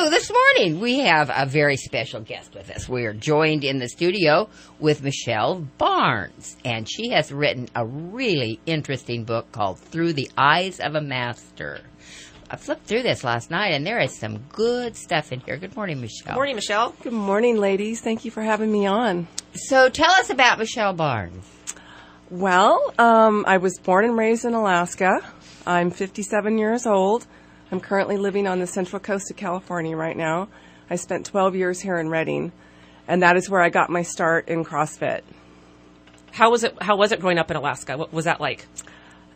So this morning we have a very special guest with us. We are joined in the studio with Michelle Barnes, and she has written a really interesting book called Through the Eyes of a Master. I flipped through this last night, and there is some good stuff in here. Good morning, Michelle. Good morning, Michelle. Good morning, ladies. Thank you for having me on. So tell us about Michelle Barnes. Well, I was born and raised in Alaska. I'm 57 years old. I'm currently living on the central coast of California right now. I spent 12 years here in Redding, and that is where I got my start in CrossFit. How was it growing up in Alaska? What was that like?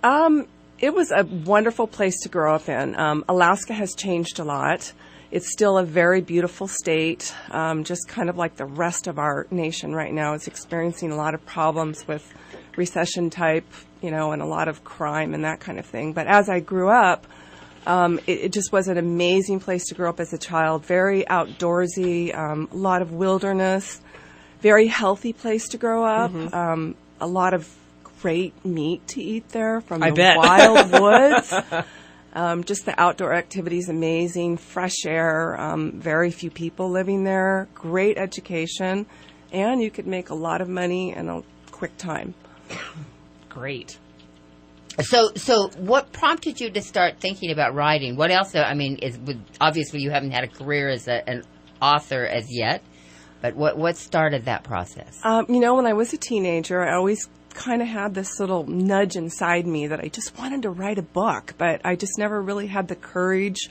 It was a wonderful place to grow up in. Alaska has changed a lot. It's still a very beautiful state, just kind of like the rest of our nation right now. It's experiencing a lot of problems with recession type, and a lot of crime and that kind of thing. But as I grew up, it just was an amazing place to grow up as a child. Very outdoorsy, a lot of wilderness, very healthy place to grow up. Mm-hmm. A lot of great meat to eat there from the wild woods. Just the outdoor activities, amazing. Fresh air, very few people living there. Great education, and you could make a lot of money in a quick time. Great. So what prompted you to start thinking about writing? What else? Obviously you haven't had a career as an author as yet, but what started that process? When I was a teenager, I always kind of had this little nudge inside me that I just wanted to write a book, but I just never really had the courage.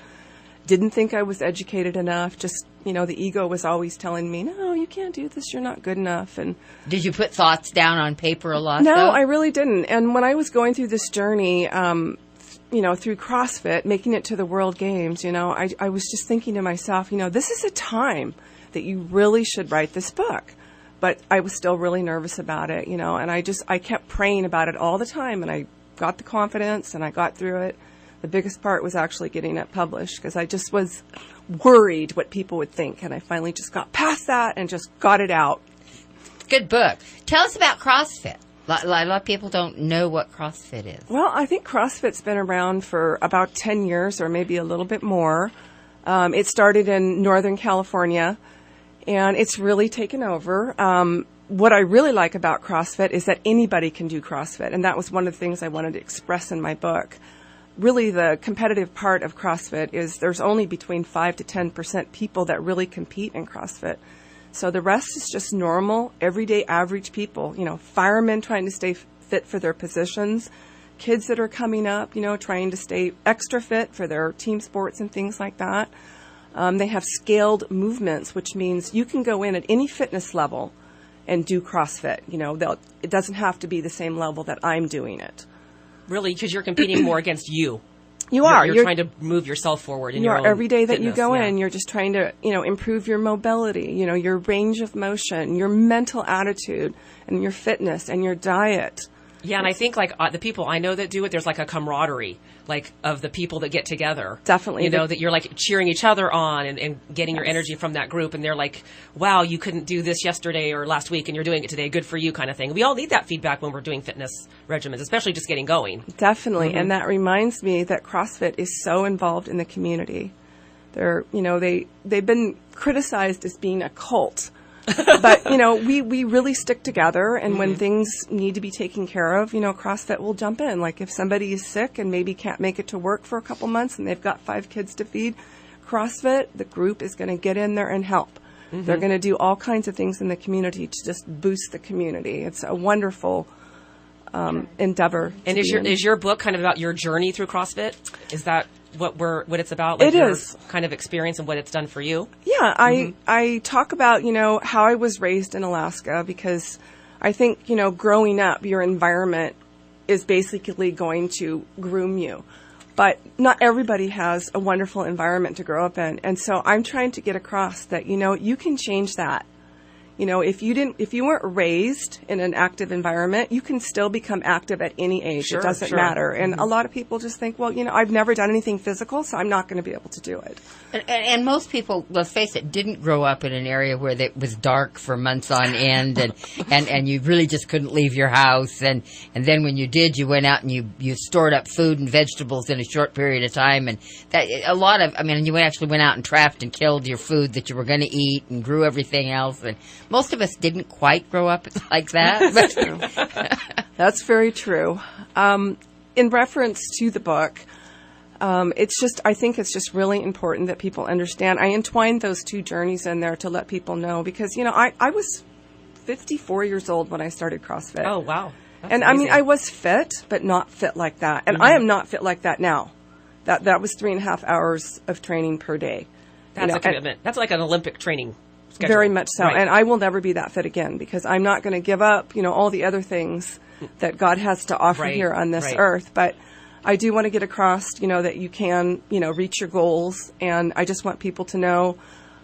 Didn't think I was educated enough. Just, the ego was always telling me, no, you can't do this. You're not good enough. And did you put thoughts down on paper a lot? No, though? I really didn't. And when I was going through this journey, through CrossFit, making it to the World Games, I was just thinking to myself, this is a time that you really should write this book. But I was still really nervous about it, and I kept praying about it all the time, and I got the confidence and I got through it. The biggest part was actually getting it published because I just was worried what people would think, and I finally just got past that and just got it out. Good book. Tell us about CrossFit. A lot of people don't know what CrossFit is. Well, I think CrossFit's been around for about 10 years or maybe a little bit more. It started in Northern California, and it's really taken over. What I really like about CrossFit is that anybody can do CrossFit, and that was one of the things I wanted to express in my book. Really, the competitive part of CrossFit is there's only between 5 to 10% people that really compete in CrossFit. So the rest is just normal, everyday, average people. Firemen trying to stay fit for their positions, kids that are coming up, trying to stay extra fit for their team sports and things like that. They have scaled movements, which means you can go in at any fitness level and do CrossFit. It doesn't have to be the same level that I'm doing it. Really, because you're competing more against you. You're trying to move yourself forward in your own every day that fitness. You go in, you're just trying to, improve your mobility, your range of motion, your mental attitude, and your fitness and your diet. Yeah, and I think the people I know that do it, there's like a camaraderie, of the people that get together. Definitely. That you're cheering each other on and getting your energy from that group. And they're like, wow, you couldn't do this yesterday or last week and you're doing it today. Good for you kind of thing. We all need that feedback when we're doing fitness regimens, especially just getting going. Definitely. Mm-hmm. And that reminds me that CrossFit is so involved in the community. They've been criticized as being a cult. But, we really stick together, and mm-hmm. when things need to be taken care of, CrossFit will jump in. Like if somebody is sick and maybe can't make it to work for a couple months and they've got 5 kids to feed, CrossFit, the group is going to get in there and help. Mm-hmm. They're going to do all kinds of things in the community to just boost the community. It's a wonderful endeavor. And is your book kind of about your journey through CrossFit? Is that what it's about? It is kind of experience and what it's done for you. Yeah, I talk about how I was raised in Alaska, because I think growing up, your environment is basically going to groom you, but not everybody has a wonderful environment to grow up in, and so I'm trying to get across that you can change that. You know, if you weren't raised in an active environment, you can still become active at any age. Sure, it doesn't sure. matter. And a lot of people just think, well, you know, I've never done anything physical, so I'm not going to be able to do it. And most people, let's face it, didn't grow up in an area where it was dark for months on end, and you really just couldn't leave your house. And then when you did, you went out and you stored up food and vegetables in a short period of time. And that you actually went out and trapped and killed your food that you were going to eat and grew everything else. And most of us didn't quite grow up like that. But That's very true. In reference to the book, I think it's just really important that people understand. I entwined those two journeys in there to let people know because, you know, I was 54 years old when I started CrossFit. Oh, wow. That's and amazing. I mean, I was fit, but not fit like that. And I am not fit like that now. That was 3.5 hours of training per day. That's a commitment. That's like an Olympic training schedule. Very much so. Right. And I will never be that fit again because I'm not going to give up, you know, all the other things that God has to offer here on this earth. But I do want to get across, you know, that you can, you know, reach your goals. And I just want people to know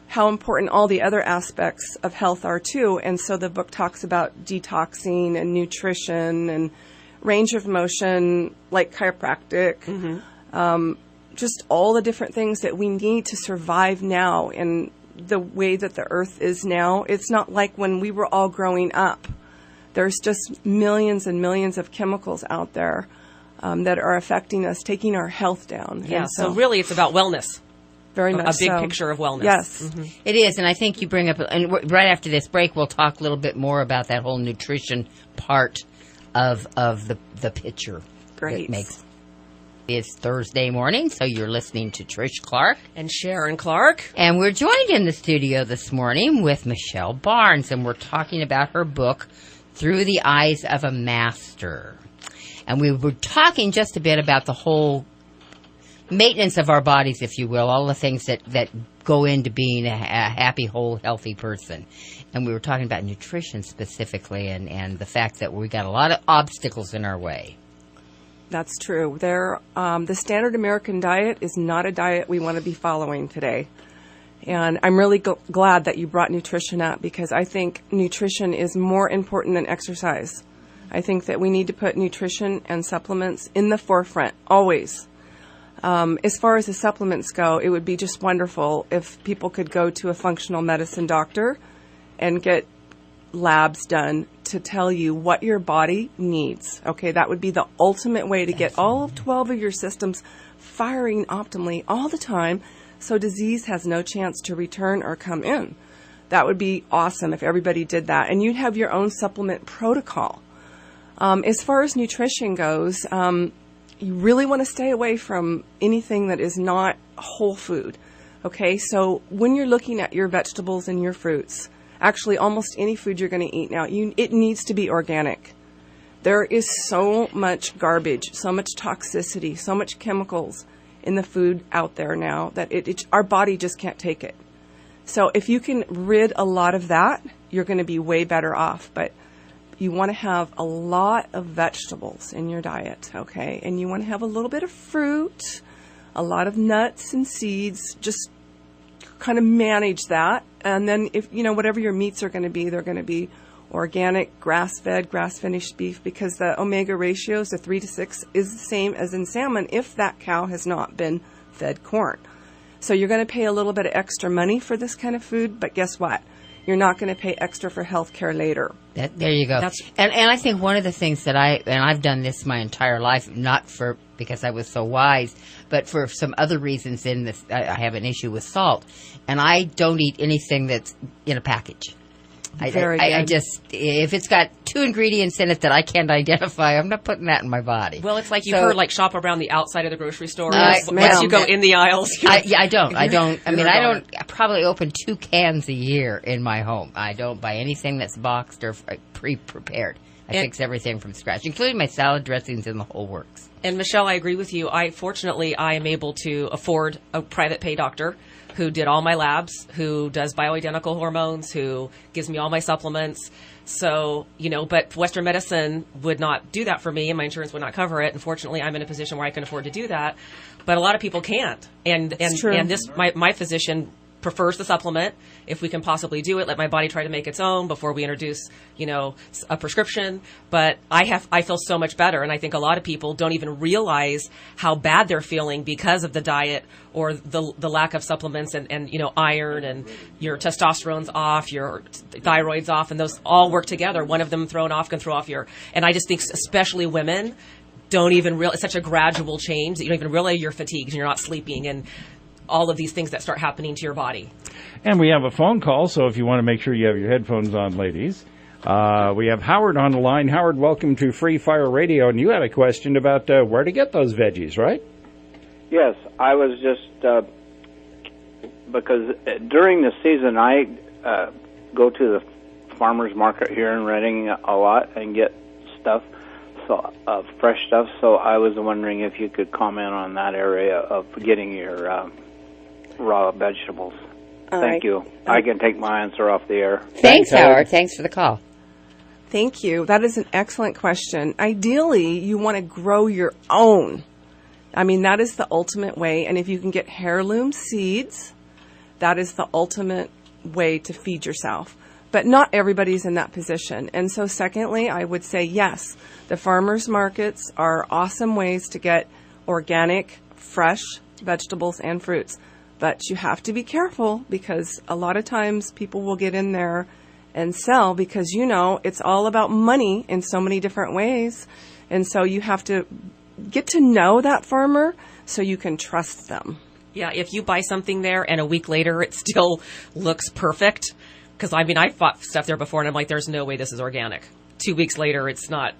how important all the other aspects of health are too. And so the book talks about detoxing and nutrition and range of motion, like chiropractic, just all the different things that we need to survive now in the way that the earth is now. It's not like when we were all growing up. There's just millions and millions of chemicals out there that are affecting us, taking our health down. Yeah, And so really it's about wellness. very much A big so. picture of wellness. Yes. it is, and I think you bring up, and right after this break, we'll talk a little bit more about that whole nutrition part of the picture. Great. It makes. It's Thursday morning, so you're listening to Trish Clark. And Sharon Clark. And we're joined in the studio this morning with Michelle Barnes, and we're talking about her book, Through the Eyes of a Master. And we were talking just a bit about the whole maintenance of our bodies, if you will, all the things that go into being a happy, whole, healthy person. And we were talking about nutrition specifically and the fact that we got a lot of obstacles in our way. That's true. The standard American diet is not a diet we want to be following today. And I'm really glad that you brought nutrition up because I think nutrition is more important than exercise. I think that we need to put nutrition and supplements in the forefront, always. As far as the supplements go, it would be just wonderful if people could go to a functional medicine doctor and get labs done to tell you what your body needs. Okay, that would be the ultimate way to get all 12 of your systems firing optimally all the time so disease has no chance to return or come in. That would be awesome if everybody did that. And you'd have your own supplement protocol. As far as nutrition goes, you really want to stay away from anything that is not whole food. Okay, so when you're looking at your vegetables and your fruits, actually almost any food you're going to eat now, it needs to be organic. There is so much garbage, so much toxicity, so much chemicals in the food out there now that our body just can't take it. So if you can rid a lot of that, you're going to be way better off. But you want to have a lot of vegetables in your diet, okay? And you want to have a little bit of fruit, a lot of nuts and seeds, just kind of manage that. And then if, you know, whatever your meats are going to be, they're going to be organic, grass-fed, grass-finished beef because the omega ratios, the 3 to 6, is the same as in salmon if that cow has not been fed corn. So you're going to pay a little bit of extra money for this kind of food, but guess what? You're not going to pay extra for health care later. There you go. And I think one of the things that I've done this my entire life, not because I was so wise, but for some other reasons in this, I have an issue with salt. And I don't eat anything that's in a package. I just, if it's got 2 ingredients in it that I can't identify, I'm not putting that in my body. Well, it's like you've heard, like, shop around the outside of the grocery store. Yes, once you go in the aisles. I don't. I probably open 2 cans a year in my home. I don't buy anything that's boxed or pre-prepared. I fix everything from scratch, including my salad dressings and the whole works. And Michelle, I agree with you. Fortunately, I am able to afford a private pay doctor who did all my labs, who does bioidentical hormones, who gives me all my supplements. So, you know, but Western medicine would not do that for me and my insurance would not cover it. Unfortunately, I'm in a position where I can afford to do that. But a lot of people can't. And this, my physician prefers the supplement. If we can possibly do it, let my body try to make its own before we introduce, a prescription. But I feel so much better. And I think a lot of people don't even realize how bad they're feeling because of the diet or the lack of supplements and iron, and your testosterone's off, your thyroid's off, and those all work together. One of them thrown off can throw off and I just think especially women don't even realize, it's such a gradual change that you don't even realize you're fatigued and you're not sleeping and all of these things that start happening to your body. And we have a phone call, so if you want to make sure you have your headphones on, ladies. We have Howard on the line. Howard, welcome to Free Fire Radio, and you had a question about where to get those veggies, right? Yes, I was just, because during the season I go to the farmer's market here in Reading a lot and get stuff, fresh stuff, so I was wondering if you could comment on that area of getting your raw vegetables. Thank you. I can take my answer off the air. Thanks, Howard. Thanks for the call. Thank you. That is an excellent question. Ideally, you want to grow your own. I mean, that is the ultimate way. And if you can get heirloom seeds, that is the ultimate way to feed yourself. But not everybody's in that position. And so secondly, I would say, yes, the farmers markets are awesome ways to get organic, fresh vegetables and fruits. But you have to be careful because a lot of times people will get in there and sell because, it's all about money in so many different ways. And so you have to get to know that farmer so you can trust them. Yeah, if you buy something there and a week later it still looks perfect, because I bought stuff there before and I'm like, there's no way this is organic. 2 weeks later, it's not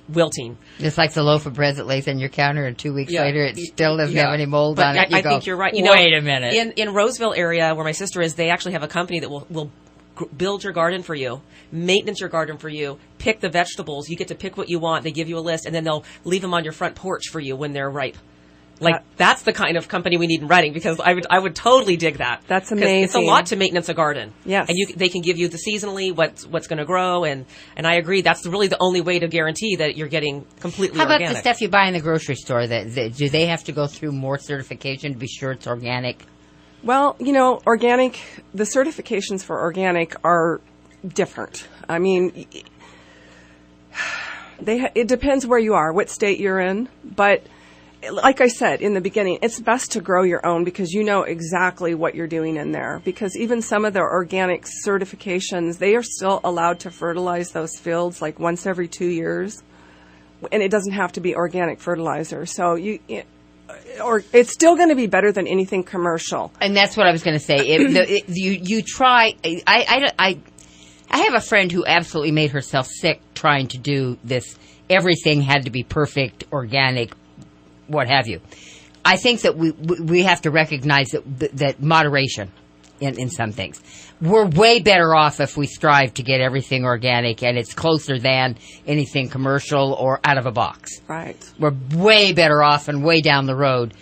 wilting. It's like the loaf of bread that lays on your counter, and 2 weeks later, it still doesn't have any mold on it. I think you're right. Wait a minute. In Roseville area, where my sister is, they actually have a company that will build your garden for you, maintenance your garden for you, pick the vegetables. You get to pick what you want. They give you a list, and then they'll leave them on your front porch for you when they're ripe. That's the kind of company we need in Reading, because I would totally dig that. That's amazing. It's a lot to maintenance a garden. Yes. And they can give you the seasonally what's going to grow, and I agree that's really the only way to guarantee that you're getting completely organic. How about the stuff you buy in the grocery store? Do they have to go through more certification to be sure it's organic? Well, the certifications for organic are different. I mean, it depends where you are, what state you're in, but like I said in the beginning, it's best to grow your own because you know exactly what you're doing in there. Because even some of the organic certifications, they are still allowed to fertilize those fields like once every 2 years. And it doesn't have to be organic fertilizer. So it's still going to be better than anything commercial. And that's what I was going to say. You try. I have a friend who absolutely made herself sick trying to do this. Everything had to be perfect, organic, what have you. I think that we have to recognize that moderation in some things. We're way better off if we strive to get everything organic and it's closer than anything commercial or out of a box. Right. We're way better off and way down the road.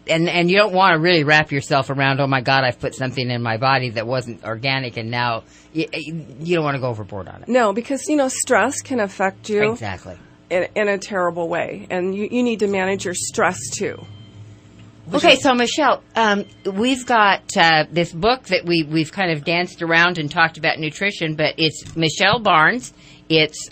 And you don't want to really wrap yourself around, oh my God, I've put something in my body that wasn't organic and now you don't want to go overboard on it. No, because, stress can affect you. Exactly. In a terrible way. And you need to manage your stress too. Okay, so Michelle, we've got this book that we've kind of danced around and talked about nutrition, but it's Michelle Barnes. It's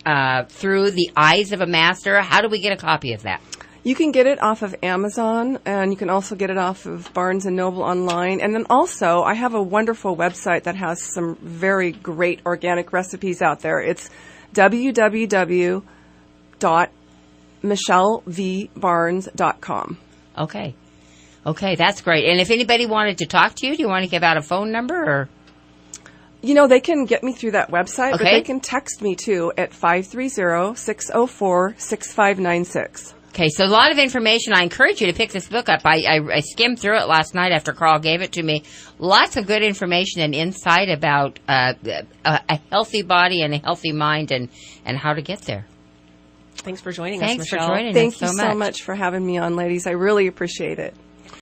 Through the Eyes of a Master. How do we get a copy of that? You can get it off of Amazon, and you can also get it off of Barnes & Noble online. And then also, I have a wonderful website that has some very great organic recipes out there. It's www.michellevbarnes.com. Okay, that's great. And if anybody wanted to talk to you, do you want to give out a phone number? Or? They can get me through that website, but they can text me too at 530-604-6596. Okay, so a lot of information. I encourage you to pick this book up. I skimmed through it last night after Carl gave it to me. Lots of good information and insight about a healthy body and a healthy mind and how to get there. Thanks for joining us, Michelle. Thanks for joining us Thank so you much. so much for having me on, ladies. I really appreciate it.